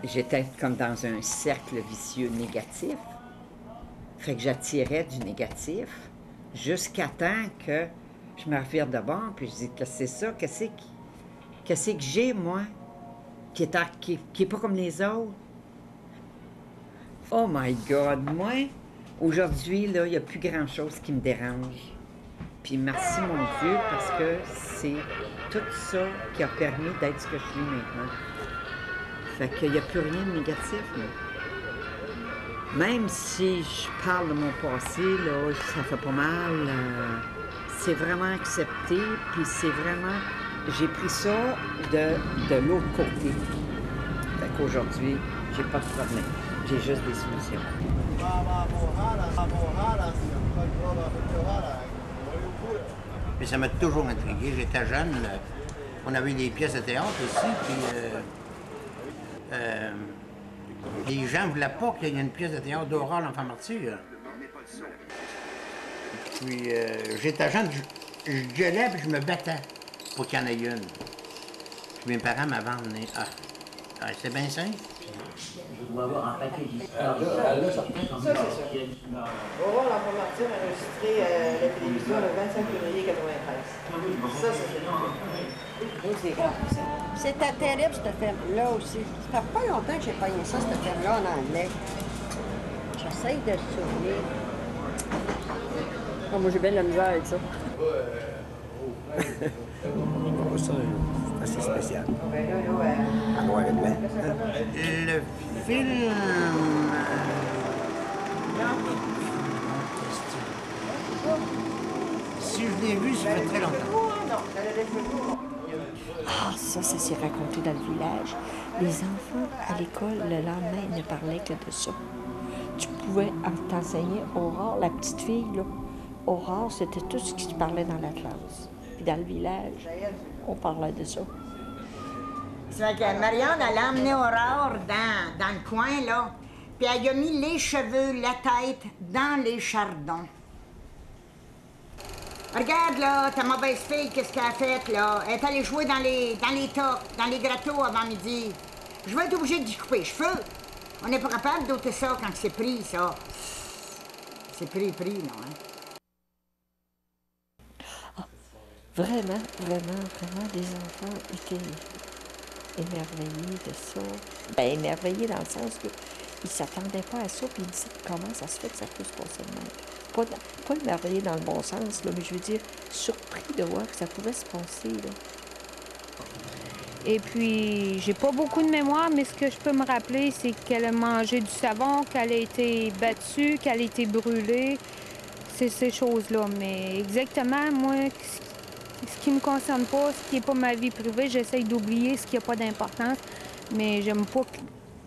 j'étais comme dans un cercle vicieux négatif. Fait que j'attirais du négatif jusqu'à temps que je me revire de bord puis je dis que c'est ça, qu'est-ce que j'ai, moi, qui est pas comme les autres. Oh my God, moi, aujourd'hui, là, il n'y a plus grand-chose qui me dérange. Puis merci, mon Dieu, parce que c'est tout ça qui a permis d'être ce que je suis maintenant. Fait qu'il n'y a plus rien de négatif, là. Même si je parle de mon passé, là, ça fait pas mal. C'est vraiment accepté, puis c'est vraiment... J'ai pris ça de l'autre côté. Fait qu'aujourd'hui, j'ai pas de problème. J'ai juste des solutions. Mais ça m'a toujours intrigué. J'étais jeune, on avait des pièces de théâtre ici, puis les gens ne voulaient pas qu'il y ait une pièce de théâtre d'Aurore, l'enfant martyr. Puis j'étais jeune, je gueulais et je me battais pour qu'il y en ait une. Puis mes parents m'avaient emmené. C'est bien simple. Je dois avoir un paquet d'histoires. Ça, c'est ça. Aurore, l'enfant martyr, a enregistré la télévision le 25 février 93. Ça, c'est oui, c'est grave, ça. C'était terrible, cette film-là aussi. Ça fait pas longtemps que j'ai pogné ça, cette film-là, en anglais. J'essaye de le souvenir. Oh, moi, j'ai bien de la misère avec ça. Ça, c'est assez spécial. En noir et blanc. Le film... Si je l'ai vu, ça fait très longtemps. Ah, ça s'est raconté dans le village. Les enfants à l'école, le lendemain, ne parlaient que de ça. Tu pouvais t'enseigner Aurore, la petite fille, là. Aurore, c'était tout ce qui se parlait dans la classe. Puis dans le village, on parlait de ça. C'est que Marianne, elle a emmené Aurore dans le coin, là. Puis elle a mis les cheveux, la tête dans les chardons. Regarde, là, ta mauvaise fille, qu'est-ce qu'elle a fait, là? Elle est allée jouer dans les tocs, dans les gratteaux avant midi. Je vais être obligée d'y couper les cheveux. On n'est pas capable d'ôter ça quand c'est pris, ça. C'est pris, non, hein? Ah, vraiment, les enfants étaient émerveillés de ça. Bien, émerveillés dans le sens qu'ils ne s'attendaient pas à ça, puis ils disaient comment ça se fait que ça peut se passer de même. Pas émerveillés dans le bon sens, là, mais je veux dire, surpris de voir que ça pouvait se passer, là. Et puis, j'ai pas beaucoup de mémoire, mais ce que je peux me rappeler, c'est qu'elle a mangé du savon, qu'elle a été battue, qu'elle a été brûlée. C'est ces choses-là. Mais exactement, moi, ce qui me concerne pas, ce qui n'est pas ma vie privée, j'essaye d'oublier ce qui n'a pas d'importance. Mais j'aime pas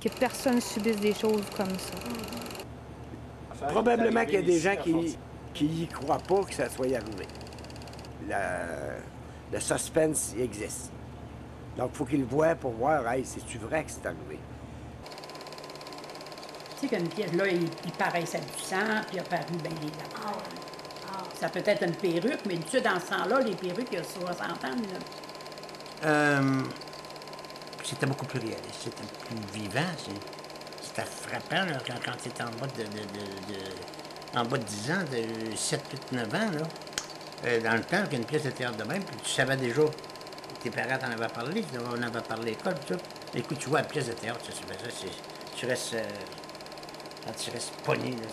que personne subisse des choses comme ça. Probablement qu'il y a des gens qui y croient pas que ça soit arrivé. Le suspense, il existe. Donc, il faut qu'ils le voient pour voir, hey, c'est-tu vrai que c'est arrivé? Tu sais qu'une pièce, là, il paraissait du sang, puis il a paru bien les dents. Ça peut être une perruque, mais tu sais, dans ce temps-là, les perruques, il y a 60 ans, là. C'était beaucoup plus réaliste, c'était plus vivant. C'était frappant, là, quand tu étais en bas de 10 ans, de 7, 8, 9 ans, là. Dans le temps, qu'il y a une pièce de théâtre de même, puis tu savais déjà, tes parents t'en avaient parlé, on en avait parlé à l'école, tout ça. Écoute, tu vois la pièce de théâtre, tu restes... quand tu restes pogné, là,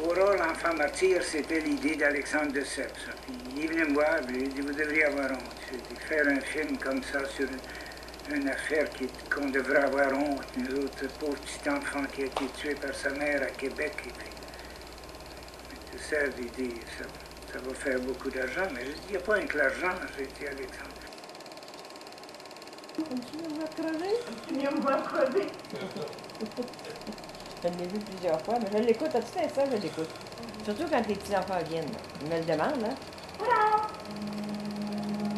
Aurore, l'enfant martyr, c'était l'idée d'Alexandre de Sèvres. Il venait me voir, il dit, vous devriez avoir honte. Faire un film comme ça sur une affaire qu'on devrait avoir honte, nous autres, pauvre petit enfant qui a été tué par sa mère à Québec. Et puis, de Sèvres, il dit, ça va faire beaucoup d'argent, mais je dis, il n'y a pas un que l'argent, j'ai dit Alexandre. Tu me vois crever. Je l'ai vu plusieurs fois, mais je l'écoute. As-tu fait ça? Je l'écoute. Surtout quand les petits-enfants viennent. Ils me le demandent, hein? Voilà!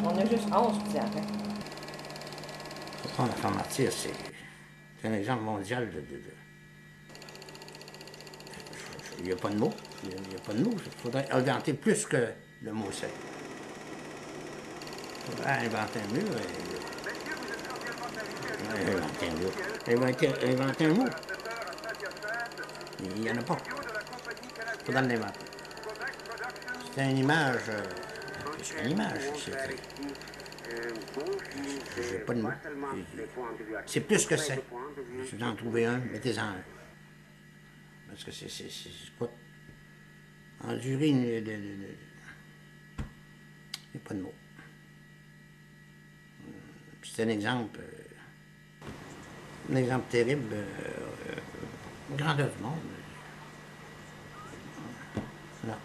On a juste 11 petits-enfants. L'enfant martyr, c'est un exemple mondial de... Il n'y a pas de mots. Il n'y a pas de mots. Il faudrait inventer plus que le mot seul. Inventer un mur. Inventer un mur. Inventer un mot. Il n'y en a pas. Pas dans l'inventer. C'est une image. C'est une image. J'ai pas de mots. C'est plus que c'est. Si vous en trouvez un, mettez-en un. Parce que c'est quoi? Endurer une. Il n'y a pas de mots. C'est un exemple terrible, grandeur du monde. Non.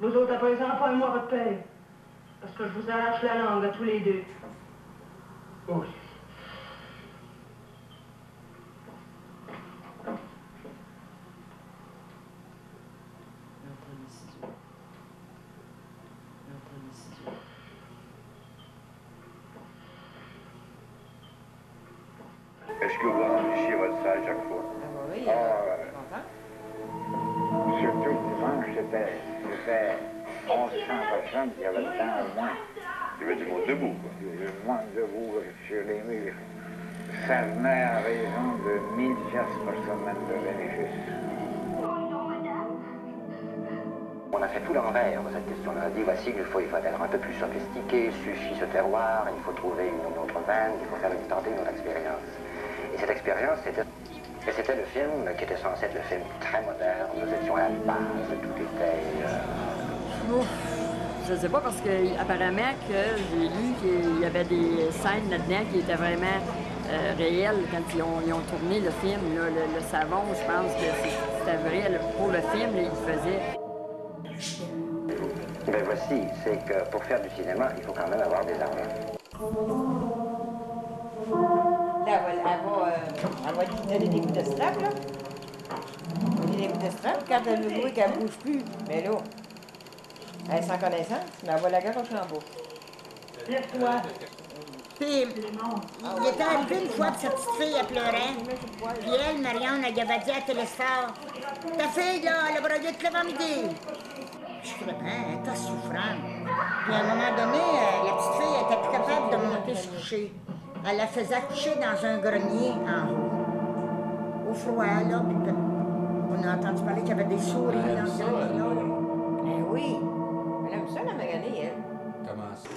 Vous autres, à présent, apprenez-moi votre père. Parce que je vous arrache la langue à tous les deux. Oui. Est-ce que vous enrichissez votre salle chaque fois? Oui, Surtout le dimanche, c'était 1100 personnes, il y avait le temps au moins. Il y avait du monde debout, quoi. Il y avait du monde debout sur les murs. Ça venait à raison de 1000 piastres par semaine de bénéfice. On a fait tout l'envers dans cette question. On a dit, voici qu'il faut être un peu plus sophistiqué, suffit ce terroir, il faut trouver une autre veine, il faut faire tenter une autre expérience. Et cette expérience, c'était le film qui était censé être le film très moderne. Nous étions à la base, tout était... Je sais pas, parce qu'apparemment que j'ai lu qu'il y avait des scènes là-dedans qui étaient vraiment réelles quand ils ont tourné le film. Là, le savon, je pense que c'était vrai. Pour le film, là, ils faisaient... Ben voici, c'est que pour faire du cinéma, il faut quand même avoir des armes. Là, elle va lui donner des coups de strap, là. Elle va lui donner des coups de strap. Quand elle veut qu'elle ne bouge plus, mais là, elle est sans connaissance, mais elle va la garde au chambeau. Lève-toi. Puis, il était arrivé une fois que sa petite fille, elle pleurait. Puis elle, Marianne, elle avait dit à Télésphore, ta fille, là, elle a broyé toute l'avant-midi. Je trouvais, elle était souffrante. Puis à un moment donné, la petite fille était plus capable de monter se coucher. Elle la faisait coucher dans un grenier en haut. Au froid, là. Puis on a entendu parler qu'il y avait des souris dans le grenier, là. Eh oui. Elle aime ça, la Magali, elle. Comment ça?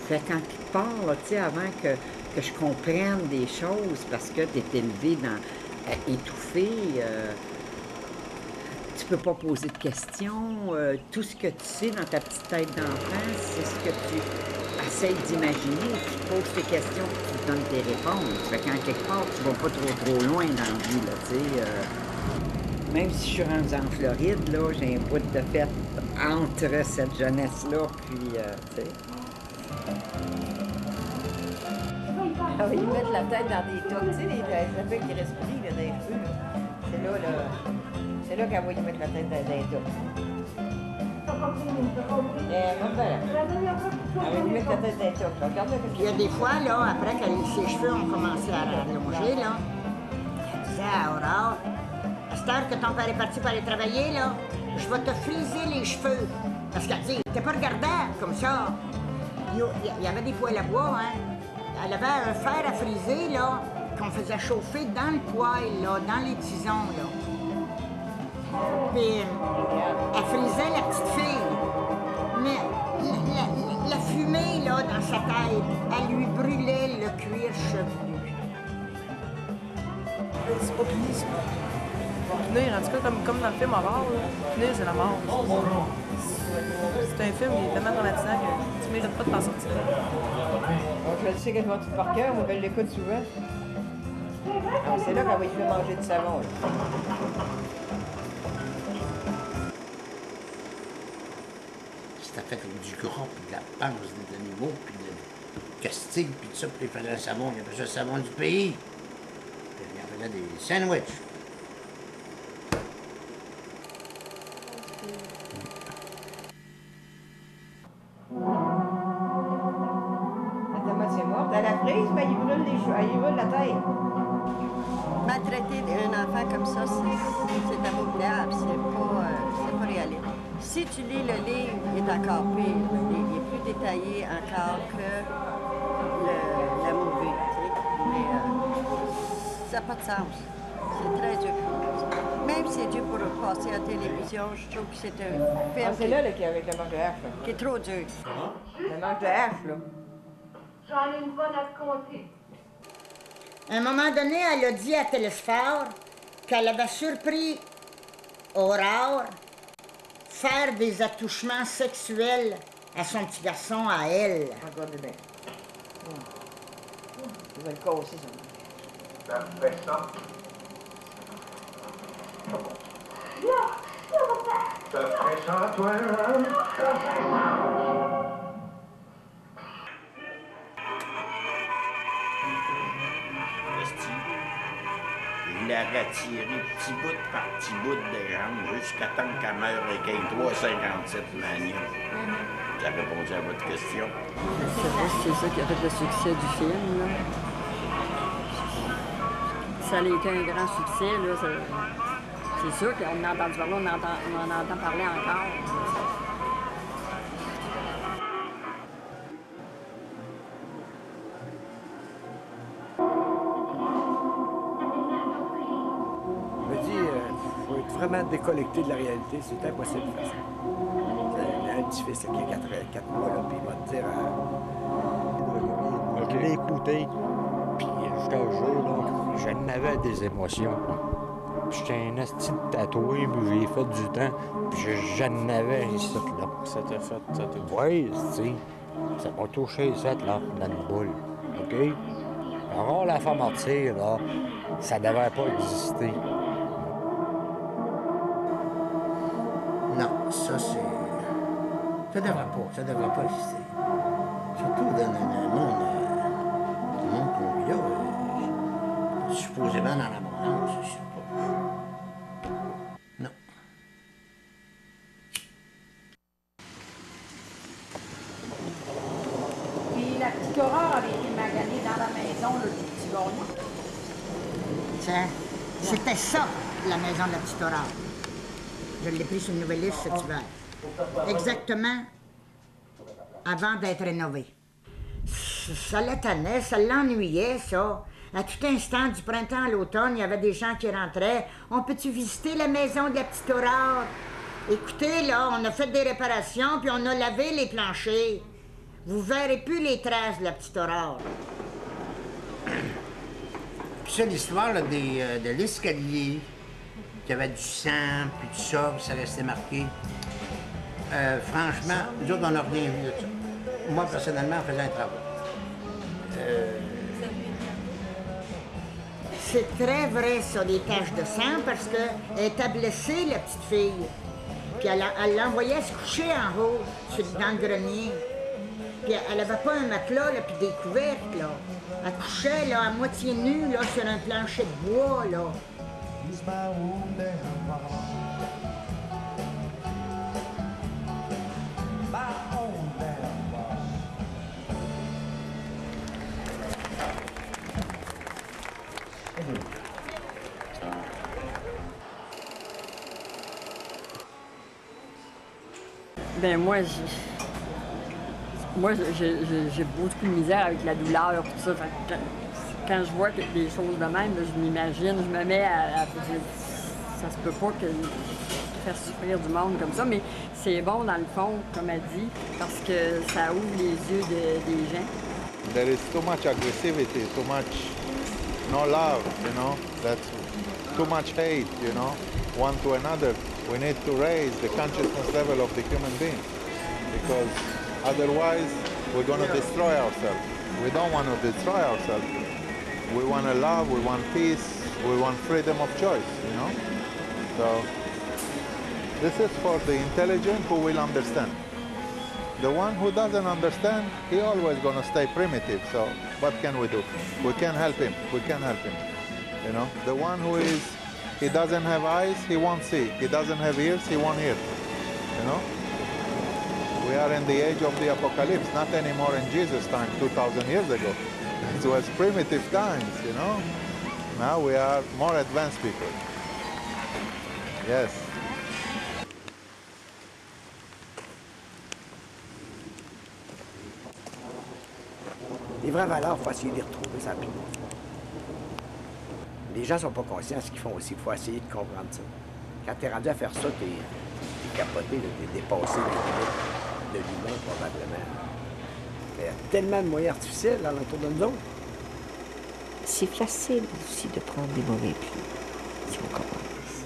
Fait quand il part, là, tu sais, avant que je comprenne des choses, parce que tu es élevé étouffé, tu peux pas poser de questions. Tout ce que tu sais dans ta petite tête d'enfant, c'est ce que tu essaies d'imaginer. Tu poses tes questions et tu te donnes tes réponses. Fait qu'en quelque part, tu vas pas trop loin dans la vie, là, tu sais. Même si je suis rendue en Floride, là, j'ai un bout de fête entre cette jeunesse-là, puis, tu sais. Ah oui, ils mettent la tête dans des tas. Tu sais, les effets qui respirent là, dans les cheveux, là. C'est là qu'elle va y mettre la tête dans les tas. Elle va lui mettre la tête dans les tas. Puis il y a des fois, là, après que ses cheveux ont commencé à allonger, là, elle disait à Aurore, à cette heure que ton père est parti pour aller travailler, là, je vais te friser les cheveux. Parce qu'elle dit, t'es pas regardable comme ça. Il y avait des poêles à bois, hein. Elle avait un fer à friser, là, qu'on faisait chauffer dans le poêle, là, dans les tisons, là. Puis, elle frisait la petite fille. Mais la fumée, là, dans sa tête, elle lui brûlait le cuir chevelu. C'est pas fini, ça. Pour finir, en tout cas, comme dans le film horreur, finir, c'est la mort. C'est un film qui est tellement dramatisant que tu mérites pas de t'en sortir. Donc, je le sais quasiment tout par cœur, moi, je l'écoute souvent. Ah, c'est là qu'on va lui faire manger du savon, là. C'était fait avec du gras, puis de la panse des animaux, puis de casting, puis tout ça, puis il fallait un savon, il y avait ça le savon du pays. Puis il y avait des sandwichs. La tomate, c'est morte. À la frise, mais il brûle les cheveux, il brûle la tête. Maltraiter un enfant comme ça, c'est abominable, c'est pas réaliste. Si tu lis le livre, il est encore pire. Il est plus détaillé encore que la movie, tu sais. Mais ça n'a pas de sens. C'est très dur. Même si c'est dur pour passer à la télévision, je trouve que c'est un film c'est là qui est avec le manque de hache, là. Qui est trop dur. Le manque de hache, là. J'en ai une bonne à te compter. À un moment donné, elle a dit à Télésphore qu'elle avait surpris Aurore faire des attouchements sexuels à son petit garçon, à elle. Regardez bien. Il va le casser, ça. Ça fait ça. Ça fait ça, toi, hein? Il a retiré petit bout par petit bout de jambes jusqu'à temps qu'elle meure avec un 3,57 Magnum. Ça répond à votre question. Je sais pas si c'est ça qui a fait le succès du film, là. Ça a été un grand succès, là. C'est sûr qu'on a entendu parler, on en entend parler encore. Faut être vraiment déconnecté de la réalité, c'est impossible de faire ça. J'ai un petit-fils qui a 4 mois, là, puis il va te dire... Je l'ai écouté, puis je te jure, là, j'en avais des émotions. J'étais un asti de tatoué, puis j'ai fait du temps, puis j'en avais ici, là. Ça t'a fait... Ça t'a... Oui, tu sais, ça m'a touché ça, là, dans une boule, OK? Alors, la femme martyre, là, ça devrait pas exister. Non, ça c'est... Ça devrait pas exister. Surtout dans le monde qu'on vit là, supposément dans l'abondance, je sais pas. Non. Puis la petite Aurore avait été maganée dans la maison là, du petit gagnon. Tiens, c'était ça, la maison de la petite Aurore. Je l'ai pris sur une nouvelle liste cet hiver. Exactement avant d'être rénové. Ça l'étonnait, ça l'ennuyait, ça. À tout instant, du printemps à l'automne, il y avait des gens qui rentraient. « On peut-tu visiter la maison de la petite Aurore? » Écoutez, là, on a fait des réparations, puis on a lavé les planchers. Vous verrez plus les traces de la petite Aurore. Puis ça, l'histoire là, de l'escalier, qu'il y avait du sang, puis tout ça, puis ça restait marqué. Franchement, nous autres, on n'a rien vu de ça. Moi, personnellement, en faisant un travail. C'est très vrai, ça, les taches de sang, parce qu'elle était blessée, la petite fille. Puis elle l'envoyait se coucher en haut, dans le grenier. Puis elle n'avait pas un matelas, là, puis des couvertes, là. Elle couchait, là, à moitié nue, là, sur un plancher de bois, là. Ben moi, j'ai beaucoup de misère avec la douleur, tout ça. Fait que quand je vois des choses de même, là, je m'imagine, je me mets à ça se peut pas que faire souffrir du monde comme ça, mais c'est bon dans le fond, comme elle dit, parce que ça ouvre les yeux des gens. There is too much aggressivity, too much no love, you know, that's too much hate, you know, one to another. We need to raise the consciousness level of the human being, because otherwise we're going to destroy ourselves. We don't want to destroy ourselves. We want to love, we want peace, we want freedom of choice, you know. So this is for the intelligent who will understand. The one who doesn't understand, he always going to stay primitive. So what can we do? We can't help him. We can't help him. You know, the one who is, he doesn't have eyes, he won't see. He doesn't have ears, he won't hear. You know, we are in the age of the apocalypse, not anymore in Jesus' time, 2,000 years ago. It was primitive times, you know. Now we are more advanced people. Yes. Les vraies valeurs, il faut essayer de les retrouver, ça a pris longtemps. Les gens ne sont pas conscients de ce qu'ils font aussi. Il faut essayer de comprendre ça. Quand tu es rendu à faire ça, tu es capoté, tu es dépassé les limites de l'humain, probablement. Mais il y a tellement de moyens artificiels là, autour de nous autres. C'est facile aussi de prendre des mauvais plis, si on commence.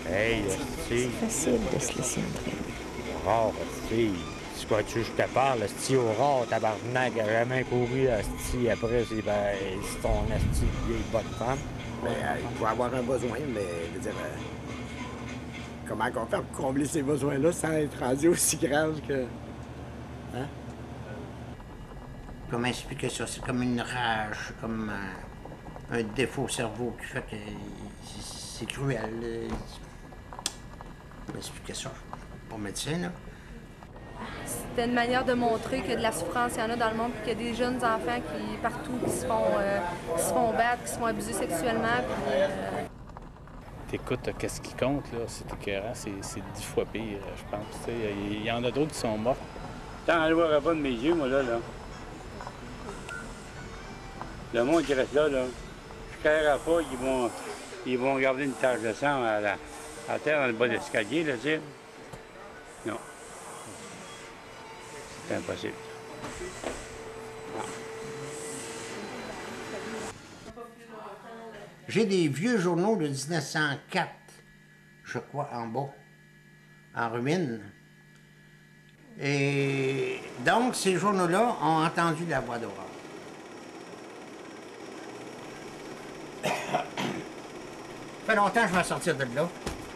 Hey, C'est facile de se laisser entraîner. Rare, esti. C'est quoi, tu veux que je te parle, esti, au rare, tabarnak, a jamais couru, esti, après, c'est ton esti de vieille bonne femme. Mais il faut avoir un besoin, mais je veux dire, comment on fait pour combler ces besoins-là sans être rendu aussi grave que... Hein? Comment expliquer ça? C'est comme une rage, comme un défaut au cerveau qui fait que c'est cruel. Comment expliquer ça? Pas médecin, là. C'était une manière de montrer que de la souffrance, il y en a dans le monde, puis qu'il y a des jeunes enfants qui, partout, qui se font battre, qui se font abuser sexuellement. T'écoutes qu'est-ce qui compte, là, c'est écœurant, c'est 10 fois pire, je pense. Il y en a d'autres qui sont morts. Tant le voir pas de mes yeux, moi, là. Le monde qui reste là, je ne créerai pas qu'ils vont garder une tache de sang à terre dans le bas de l'escalier, là, tu sais. Non. C'est impossible. Non. J'ai des vieux journaux de 1904, je crois, en bas, en ruine. Et donc, ces journaux-là ont entendu la voix d'Aurore. Ça fait longtemps que je vais sortir de là.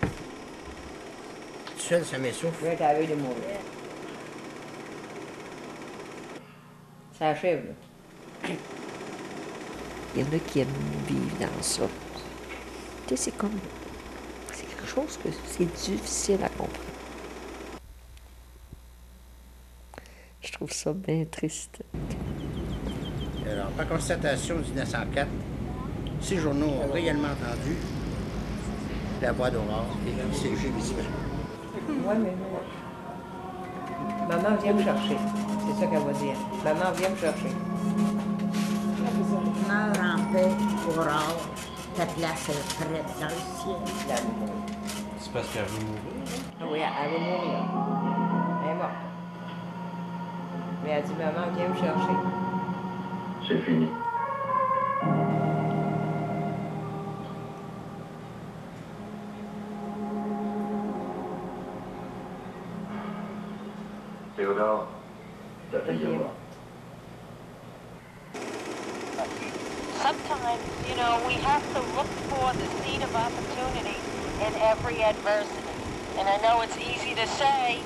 Tout seul, ça m'essouffle. Je vais être à la veille de mourir. Ça achève, là. Il y en a qui aiment vivre dans ça. Tu sais, c'est comme... C'est quelque chose que c'est difficile à comprendre. Je trouve ça bien triste. Alors, par constatation de 1904, ces journaux ont réellement entendu la voix d'Aurore et c'est visible. Oui, mais maman vient me chercher. C'est ça qu'elle va dire. Maman vient me chercher. Meurs en paix, Aurore. Ta place est prête dans le ciel. C'est parce qu'elle veut mourir? Oui, elle veut mourir. Elle est morte. Mais elle dit, maman, viens me chercher. C'est fini. Théodore, ta fille est morte. Sometimes, you know, we have to look for the seed of opportunity in every adversity. And I know it's easy to say,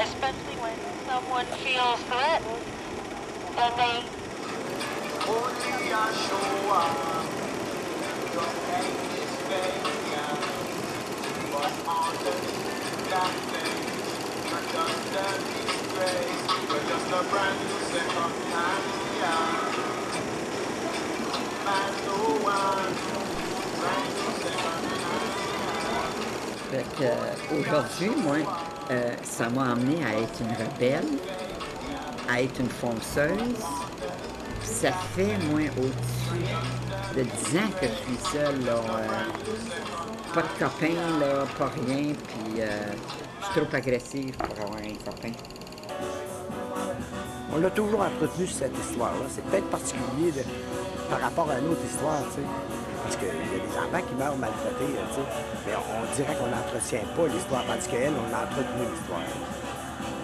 especially when someone feels threatened, then they... Aujourd'hui, moi, ça m'a amené à être une rebelle, à être une fonceuse. Ça fait, moi, au-dessus de 10 ans que je suis seule, là. Pas de copains, là, pas rien, puis je suis trop agressive pour avoir un copain. On a toujours entretenu cette histoire-là. C'est peut-être particulier par rapport à une autre histoire, tu sais. Parce qu'il y a des enfants qui meurent maltraités, tu sais. Mais on dirait qu'on n'entretient pas l'histoire, tandis qu'elle, on a entretenu l'histoire.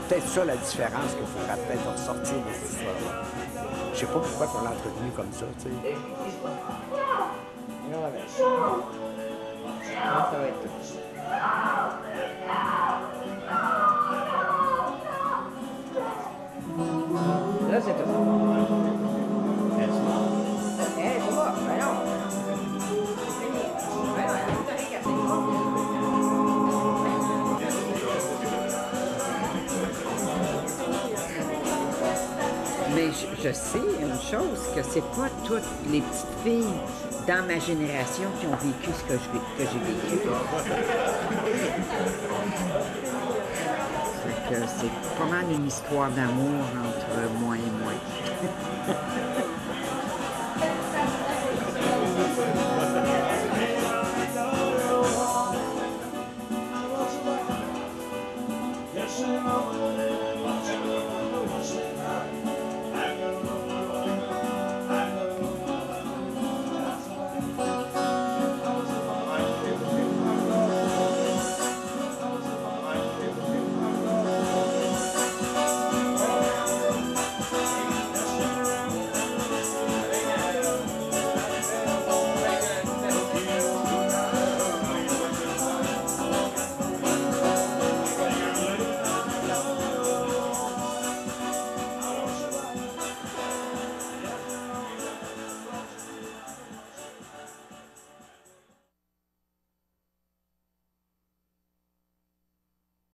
Peut-être ça la différence qu'il faudra peut-être ressortir de cette histoire-là. Je sais pas pourquoi on l'a entretenu comme ça, tu sais. Ça va être tout. Là, c'est tout. Eh, c'est bon, ben non. Ben non, t'as rien cassé. Mais je je sais une chose, que c'est pas toutes les petites filles dans ma génération qui ont vécu ce que j'ai vécu. C'est pas mal une histoire d'amour entre moi et moi.